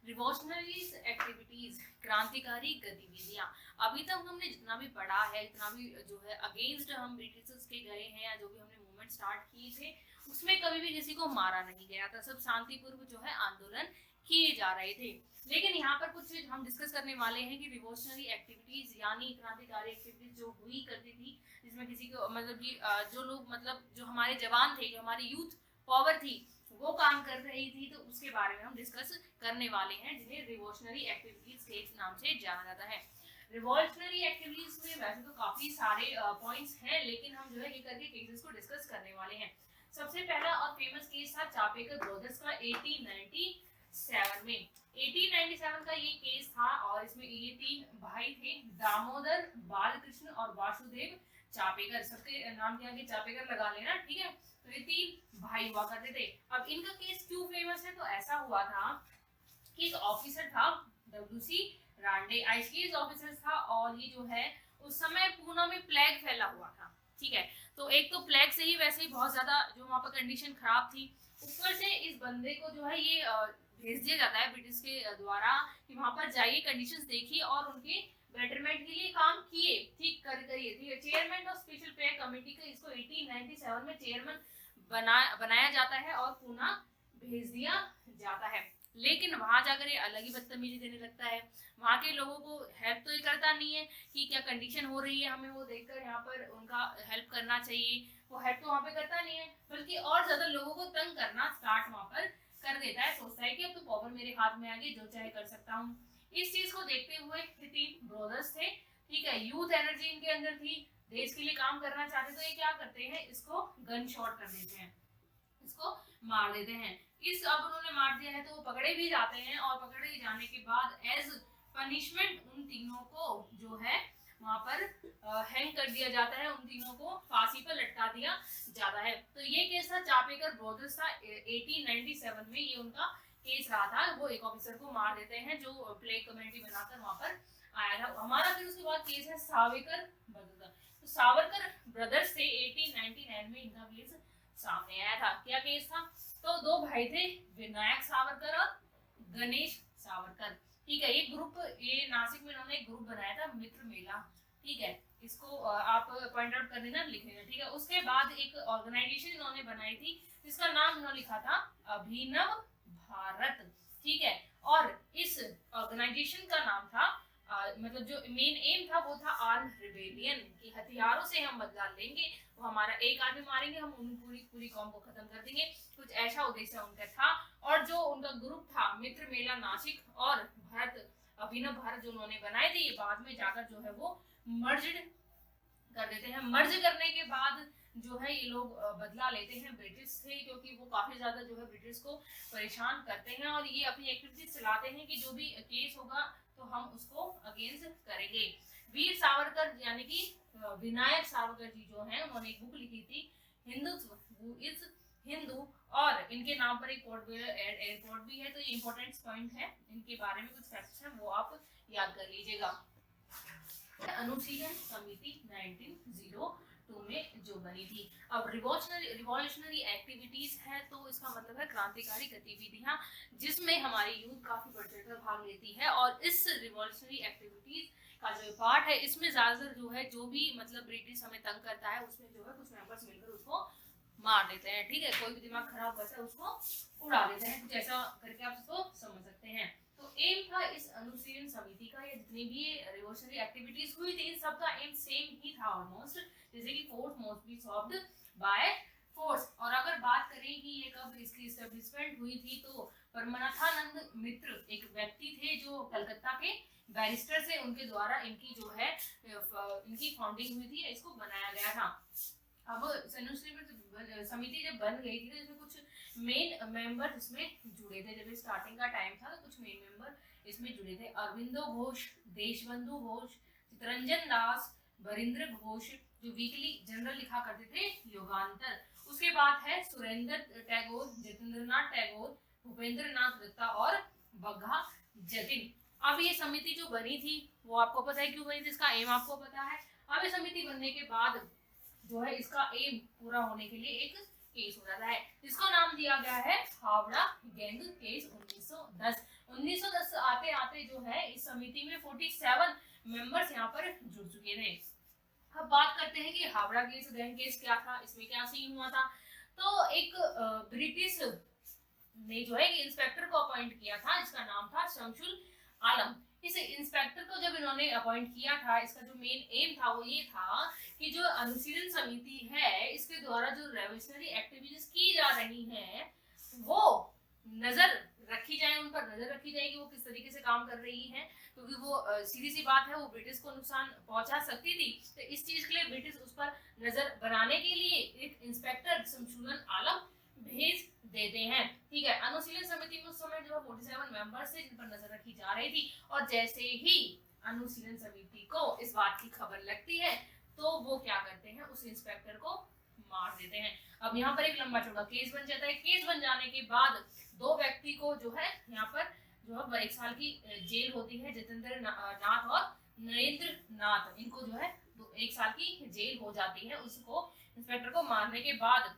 Revolutionary activities, क्रांतिकारी गतिविधियां। अभी तक हमने जितना भी पढ़ा है, जितना भी जो है अगेंस्ट हम ब्रिटिशर्स के गए हैं या जो भी हमने मूवमेंट स्टार्ट किए थे, उसमें कभी भी किसी को मारा नहीं गया था। सब शांतिपूर्व जो है आंदोलन किए जा रहे थे। लेकिन यहाँ पर कुछ हम डिस्कस करने वाले हैं कि रिवॉल्यूशनरी एक्टिविटीज यानी क्रांतिकारी एक्टिविटीज जो हुई करती थी, जिसमें किसी को मतलब कि जो लोग मतलब जो हमारे जवान थे, जो हमारी यूथ पावर थी, वो काम कर रही थी, तो उसके बारे में हम डिस्कस करने वाले हैं, जिन्हें रिवॉल्यूशनरी एक्टिविटीज के नाम से जाना जाता है। रिवॉल्यूशनरी एक्टिविटीज में वैसे तो काफी सारे पॉइंट्स हैं, लेकिन हम जो है ये करके केसेस को डिस्कस करने वाले हैं। सबसे पहला और फेमस केस था चापेकर ब्रदर्स का 1897 में। 1897 का ये केस था और इसमें ये तीन भाई थे, दामोदर, बालकृष्ण और वासुदेव चापेकर। सबके नाम के आगे चापेकर लगा लेना, ठीक है। तो ये तीन भाई हुआ करते थे। अब इनका केस क्यों फेमस है, तो ऐसा हुआ था कि एक ऑफिसर था डब्ल्यूसी रांडे, आईसीएस ऑफिसर था, और ये जो है उस समय पूना में प्लेग फैला हुआ था, ठीक है। तो एक तो प्लेग से ही वैसे ही बहुत ज्यादा जो वहाँ पर कंडीशन खराब थी, ऊपर से इस बंदे को जो है ये भेज दिया जाता है ब्रिटिश के द्वारा कि वहां पर जाइए, कंडीशंस देखिए और उनके बेटरमेंट के लिए काम किए, ठीक करिए, ठीक है। Chairman of special player committee का इसको 1897 में चेयरमैन बनाया जाता है और पूना भेज दिया जाता है। लेकिन वहां जाकर ये अलग ही बदतमीजी देने लगता है। वहां के लोगों को हेल्प तो ये करता नहीं है कि क्या कंडीशन हो रही है, हमें वो देखकर यहाँ पर उनका हेल्प करना चाहिए, वो हेल्प तो वहां पे करता नहीं है, बल्कि और ज्यादा लोगों को तंग करना स्टार्ट वहां पर कर देता है। सोचता है कि अब तो पावर मेरे हाथ में आ गई, जो चाहे कर सकता हूँ। इस चीज को देखते हुए तीन ब्रदर्स थे, ठीक है, यूथ एनर्जी इनके अंदर थी, देश के लिए काम करना चाहते, तो ये क्या करते हैं, इसको गन शॉट कर देते हैं, इसको मार देते हैं। इस अब उन्होंने मार दिया है तो वो पकड़े भी जाते हैं, और पकड़े जाने के बाद एज पनिशमेंट उन तीनों को जो है वहां पर हैंग कर दिया जाता है, उन तीनों को फांसी पर लटका दिया जाता है। तो ये केस था चापेकर ब्रदर्स था 1897 में, ये उनका केस रहा था। वो एक ऑफिसर को मार देते हैं जो प्लेग कमेटी बनाकर वहां पर आया था। हमारा फिर उसके बाद केस है सावरकर ब्रदर्स। तो सावरकर ब्रदर्स थे 1899 में इनका केस सामने आया था। क्या केस था, तो दो भाई थे, विनायक सावरकर और गणेश सावरकर, ठीक है। ये ग्रुप, ये नासिक में इन्होंने एक ग्रुप बनाया था, मित्र मेला, ठीक है। इसको आप पॉइंट आउट कर लेना, लिख लेना, ठीक है। उसके बाद एक ऑर्गेनाइजेशन इन्होंने बनाई थी जिसका नाम इन्होंने लिखा था अभिनव भारत, ठीक है। और इस ऑर्गेनाइजेशन का नाम था मतलब जो मेन एम था वो था आर्म रिबेलियन, कि हथियारों से हम बदला लेंगे, वो हमारा एक आदमी मारेंगे, हम उन पूरी कौम को खत्म कर देंगे, कुछ ऐसा उद्देश्य उनका था। और जो उनका ग्रुप था मित्र मेला नासिक और भारत अभिनव भारत जो उन्होंने बनाए थे, ये बाद में जाकर जो है वो मर्ज्ड कर देते हैं। मर्ज करने के बाद जो है ये लोग बदला लेते हैं ब्रिटिश से, क्योंकि वो काफी ज्यादा जो है ब्रिटिश को परेशान करते हैं, और ये अपनी एक्टिविटीज चलाते हैं कि जो भी केस होगा तो हम उसको अगेंस्ट करेंगे। वीर सावरकर यानी कि विनायक सावरकर जी जो हैं, उन्होंने एक बुक लिखी थी हिंदुत्व इज हिंदू, और इनके नाम पर एक एयरपोर्ट भी है। तो ये इंपॉर्टेंट पॉइंट है, इनके बारे में कुछ फैक्ट्स हैं वो आप याद कर लीजिएगा। अनुशीलन समिति 1902 में जो बनी थी। अब रिवॉल्यूशनरी एक्टिविटीज है तो इसका मतलब है क्रांतिकारी गतिविधियां, जिसमें हमारी यूथ काफी बढ़ चढ़कर भाग लेती है। और इस रिवॉल्यूशनरी एक्टिविटीज का जो पार्ट है, इसमें ज्यादातर जो है जो भी मतलब ब्रिटिश हमें तंग करता है, उसमें जो है कुछ मेंबर्स मिलकर उसको मार देते हैं, ठीक है। कोई भी दिमाग खराब करता है उसको उड़ा देते हैं, कुछ ऐसा करके आप इसको समझ सकते हैं। तो एम था इस अनुशीलन समिति का, या जितनी भी रिवॉल्यूशनरी एक्टिविटीज हुई थी, इन सब का एम सेम ही था ऑलमोस्ट, जैसे कि force must be solved by force. और अगर बात करें कि ये कब इसकी एस्टेब्लिशमेंट हुई थी, तो परमानंदानंद मित्र एक व्यक्ति थे जो कलकत्ता के बैरिस्टर से, उनके द्वारा इनकी जो है इनकी फाउंडिंग हुई थी, इसको बनाया गया था। अब समिति जब बन गई थी तो इसमें कुछ मेन मेंबर इसमें जुड़े थे। जब स्टार्टिंग का टाइम था तो कुछ मेन मेंबर इसमें जुड़े थे, अरविंदो घोष, देशबंधु घोष, चितरंजन दास, बरिंद्र घोष, जो वीकली जनरल लिखा करते थे योगांतर। उसके बाद है सुरेंद्र टैगोर, जतेंद्रनाथ टैगोर, भूपेंद्र नाथ दत्ता और बग्घा जतिन। अब ये समिति जो बनी थी वो आपको पता है क्यों बनी थी, इसका एम आपको पता है। अब ये समिति बनने के बाद जो है इसका एम पूरा होने के लिए एक केस हो जाता है, जिसका नाम दिया गया है हावड़ा गैंग केस 1910। समिति में 47 मेंबर्स यहाँ पर जुड़ चुके थे। अब बात करते हैं कि हावड़ा केस, गहन केस क्या था, इसमें क्या सीन हुआ था। तो एक ब्रिटिश ने जो है इंस्पेक्टर को अपॉइंट किया था, जिसका नाम था शमशुल आलम। इस इंस्पेक्टर को जब इन्होंने अपॉइंट किया था, इसका जो मेन एम था वो ये था कि जो अनुशीलन समिति है, इसके द्वारा जो रेवोल्यूशनरी एक्टिविटीज की जा रही हैं वो नजर रखी जाए, उन पर नजर रखी जाए कि वो किस तरीके से काम कर रही हैं, क्योंकि वो सीधी सी बात है वो ब्रिटिश को नुकसान पहुंचा सकती थी। तो इस चीज के लिए ब्रिटिश उस पर नजर बनाने के लिए एक इंस्पेक्टर शमशुल आलम भेज देते हैं। ठीक है, अनुशीलन समिति में उस समय जो 47 मेंबर्स थे जिन पर नजर रखी जा रही थी, और जैसे ही अनुशीलन समिति को इस बात की खबर लगती है तो वो क्या करते हैं, उस इंस्पेक्टर को मार देते हैं। अब यहाँ पर एक लंबा चौड़ा केस बन जाता है। केस बन जाने के बाद दो व्यक्ति को जो है यहाँ पर जो है 1 साल की जेल होती है, जितेंद्र नाथ और नरेंद्र नाथ, इनको जो है 1 साल की जेल हो जाती है उसको इंस्पेक्टर को मारने के बाद।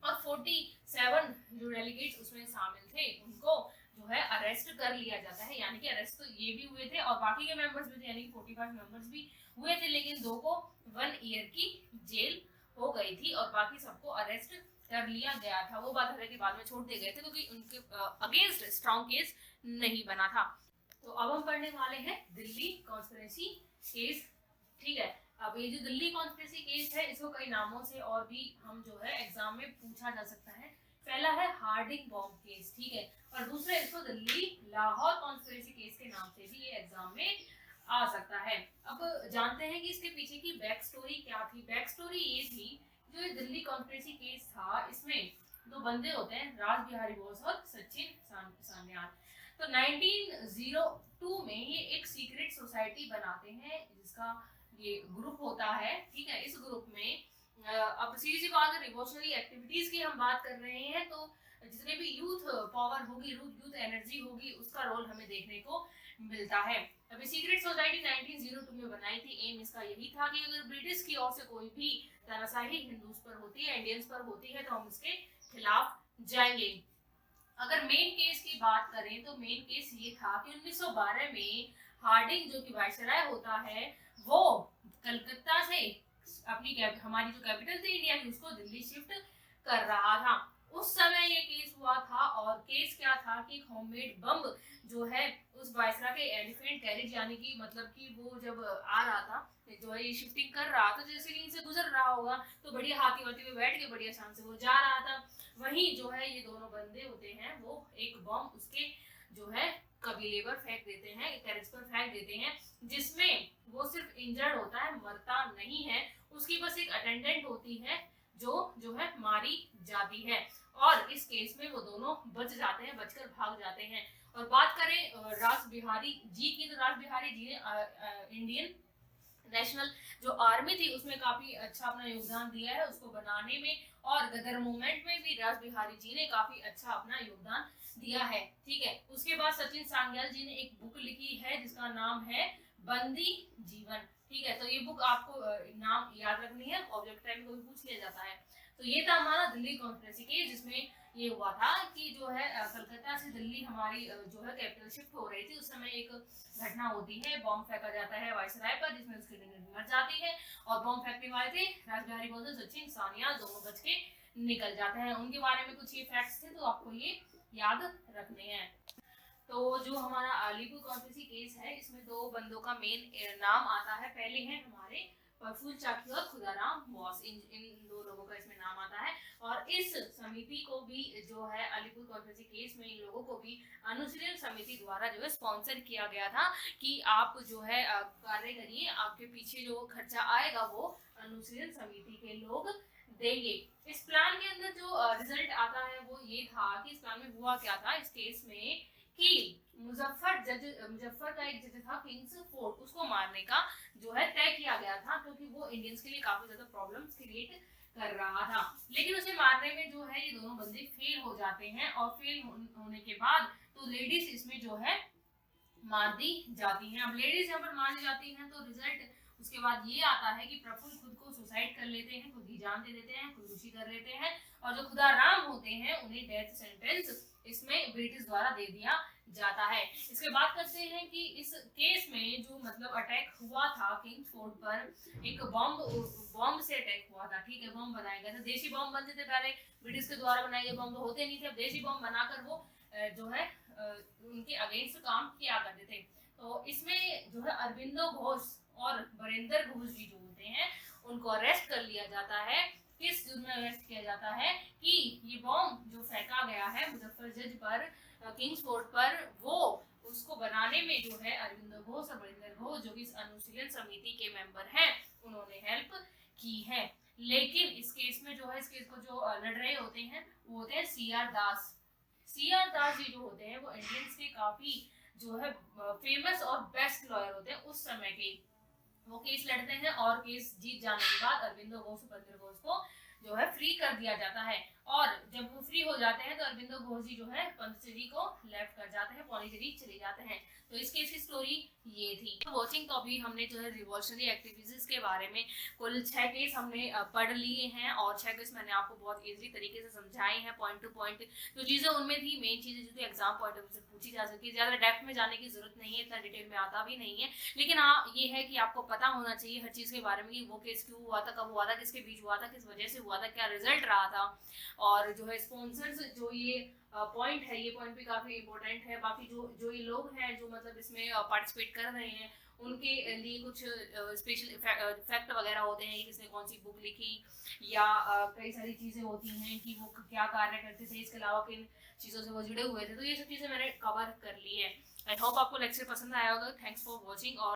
और 47 जो डेलीगेट्स उसमें शामिल थे उनको जो है अरेस्ट कर लिया जाता है, यानी कि अरेस्ट तो ये भी हुए थे और बाकी के मेंबर्स भी थे, यानी कि 45 मेंबर्स भी हुए थे, लेकिन दो को 1 ईयर की जेल हो गई थी और बाकी सबको अरेस्ट कर लिया गया था। वो बात हालांकि बाद में छोड़ दिए गए थे क्योंकि उनके अगेंस्ट स्ट्रॉन्ग केस नहीं बना था। तो अब हम पढ़ने वाले हैं दिल्ली कॉन्स्पिरेसी केस। ठीक है, अब ये जो दिल्ली कॉन्स्पिरेसी केस है, इसको कई नामों से और भी हम जो है एग्जाम में पूछा जा सकता है। पहला है हार्डिंग बॉम्ब केस, ठीक है, और दूसरा इसको दिल्ली लाहौर कॉन्स्पिरेसी केस के नाम से भी ये एग्जाम में आ सकता है। अब जानते हैं कि इसके पीछे की बैक स्टोरी क्या थी। बैक स्टोरी ये थी, जो ये दिल्ली कॉन्स्पिरेसी केस था, इसमें दो बंदे होते हैं, राज बिहारी बोस और सचिन सान्याल। तो 1902 में ये एक सीक्रेट सोसाइटी बनाते हैं, जिसका ये ग्रुप होता है। ठीक है, इस ग्रुप में अब सीधी सी बात है, रिवोल्यूशनरी एक्टिविटीज की हम बात कर रहे हैं, तो जितने भी यूथ पावर होगी, यूथ एनर्जी होगी, उसका रोल हमें देखने को मिलता है। अभी सीक्रेट सोसाइटी 1902 में बनाई थी। एम इसका यही था कि अगर ब्रिटिश की ओर से कोई भी तानाशाही हिंदूज पर होती है, इंडियंस पर होती है, तो हम इसके खिलाफ जाएंगे। अगर मेन केस की बात करें तो मेन केस ये था कि 1912 में हार्डिंग जो कि वायसराय होता है, वो कलकत्ता से अपनी हमारी जो कैपिटल थी इंडिया की, उसको दिल्ली शिफ्ट कर रहा था। उस समय ये केस हुआ था और केस क्या था कि होममेड बम जो है उस वायसरा के एलिफेंट कैरेज, यानी कि मतलब कि वो जब आ रहा था, जो है ये शिफ्टिंग कर रहा था, जैसे कि इनसे गुजर रहा होगा तो बढ़िया हाथी वाथी पे बैठ के बढ़िया शान से वो जा रहा था। वहीं जो है ये दोनों बंदे होते हैं, वो एक बम उसके जो है कबीले पर फेंक देते हैं, कैरेज पर फेंक देते हैं, जिसमें वो सिर्फ इंजर्ड होता है, मरता नहीं है। उसकी बस एक अटेंडेंट होती है जो है मारी जाती है। और इस केस में वो दोनों बच जाते हैं, बचकर भाग जाते हैं। और बात करें राज बिहारी जी की, तो राज बिहारी जी ने इंडियन नेशनल जो आर्मी थी उसमें काफी अच्छा अपना योगदान दिया है, उसको बनाने में, और गदर मूवमेंट में भी राज बिहारी जी ने काफी अच्छा अपना योगदान दिया है। ठीक है, उसके बाद सचिन सान्याल जी ने एक बुक लिखी है जिसका नाम है बंदी जीवन। ठीक है, तो ये बुक आपको नाम याद रखनी है, ऑब्जेक्ट टाइम को भी पूछ लिया जाता है। तो ये था हमारा दिल्ली कॉन्स्पिरेसी केस, जिसमें ये हुआ था कि जो है कलकत्ता से दिल्ली हमारी जो है कैपिटल शिफ्ट हो रही थी। उस समय एक घटना होती है, बॉम्ब फेंका जाता है वायसराय पर, जिसमें उसकी डिग्निटी मर जाती है, और बॉम्ब फेंकने वाले थे राज बिहारी बोस, सचिन सान्याल, दोनों बच के निकल जाते हैं। उनके बारे में कुछ ये फैक्ट्स थे, तो आपको ये याद रखने हैं। तो जो हमारा अलीपुर कॉन्स्पिरेसी केस है, इसमें दो बंदों का मेन नाम आता है। पहले हैं हमारे प्रफुल्ल चाकी और खुदाराम बोस, इन दो लोगों का इसमें नाम आता है। और इस समिति को भी जो है अलीपुर कॉन्स्पिरेसी केस में इन लोगों को भी अनुशीलन समिति द्वारा जो है स्पॉन्सर किया गया था कि आप जो है कार्य करिए, आपके पीछे जो खर्चा आएगा वो अनुशीलन समिति के लोग देंगे। इस प्लान के अंदर जो रिजल्ट आता है वो ये था कि इस प्लान में हुआ क्या था इस केस में कि मुजफ्फर का एक जज था किंग्स फोर्ट, उसको मारने का जो है तय किया गया था, क्योंकि वो इंडियंस के लिए काफी ज्यादा प्रॉब्लम्स क्रिएट कर रहा था। लेकिन उसे मारने में जो है ये दोनों बंदे फेल हो जाते हैं, और फेल होने के बाद तो लेडीज इसमें जो है मार दी जाती हैं। अब लेडीज यहाँ पर मार दी जाती हैं, तो रिजल्ट उसके बाद ये आता है कि प्रफुल्ल खुद को सुसाइड कर लेते हैं, खुद ही जान दे देते हैं, खुदकुशी कर लेते हैं, और जो खुदाराम होते हैं उन्हें डेथ सेंटेंस इसमें ब्रिटिश द्वारा दे दिया जाता है। इसके बाद करते हैं कि इस केस में जो मतलब अटैक हुआ था किंग्सफोर्ड पर, एक बॉम्ब से अटैक हुआ था, ठीक है, बॉम्ब बनाए गए थे, देशी बॉम्ब बनते थे पहले, ब्रिटिश के द्वारा बनाए गए बॉम्ब तो होते नहीं थे, अब देशी बॉम्ब बनाकर वो जो है उनके अगेंस्ट काम किया करते थे। तो इसमें जो है अरबिंदो घोष और बरिंदर घोष जी जो होते हैं उनको अरेस्ट कर लिया जाता है। किस जुर्म में अरेस्ट किया जाता है कि ये बॉम्ब जो फेंका गया है मुजफ्फरजंग पर, किंग्सफोर्ड पर, वो उसको बनाने में जो है अरविंदो घोष और बरिंदर घोष जो कि इस अनुशीलन समिति के मेंबर हैं उन्होंने हेल्प की है। लेकिन इस केस में जो है, इस केस को जो लड़ रहे होते हैं वो होते हैं सी आर दास। सी आर दास जी जो होते हैं वो इंडियंस के काफी जो है फेमस और बेस्ट लॉयर होते हैं उस समय के। वो केस लड़ते हैं और केस जीत जाने के बाद अरविंदो घोष और बरिंदर घोष को जो है फ्री कर दिया जाता है। और जब वो फ्री हो जाते हैं तो अरविंदो घोष जी जो है पौंडीचेरी को लेफ्ट कर जाते हैं, पौंडीचेरी चले जाते हैं। तो इस केस की स्टोरी ये थी। वॉचिंग तो अभी हमने जो है रिवॉल्यूशनरी एक्टिविटीज के बारे में कुल 6 केस हमने पढ़ लिए हैं और 6 केस मैंने आपको बहुत इजीली तरीके से समझाए हैं, पॉइंट टू पॉइंट। जो चीज़ें उनमें थी, मेन चीज़ें जो थी एग्जाम पॉइंट ऑफ व्यू से पूछी जा सकती है, ज़्यादा डेप्थ में जाने की जरूरत नहीं है, इतना डिटेल में आता भी नहीं है। लेकिन हाँ ये है कि आपको पता होना चाहिए हर चीज़ के बारे में कि वो केस क्यों हुआ था, कब हुआ था, किसके बीच हुआ था, किस वजह से हुआ था, क्या रिजल्ट रहा था। और जो है स्पॉन्सर्स जो ये पॉइंट है, ये पॉइंट भी काफ़ी इंपॉर्टेंट है। बाकी जो जो ये लोग हैं जो मतलब इसमें पार्टिसिपेट कर रहे हैं उनके लिए कुछ स्पेशल फैक्ट वगैरह होते हैं कि किसने कौन सी बुक लिखी, या कई सारी चीज़ें होती हैं कि वो क्या कार्य करते थे, इसके अलावा किन चीज़ों से वो जुड़े हुए थे। तो ये सब चीज़ें मैंने कवर कर ली है। आई होप आपको लेक्चर पसंद आया होगा। Thanks for watching. और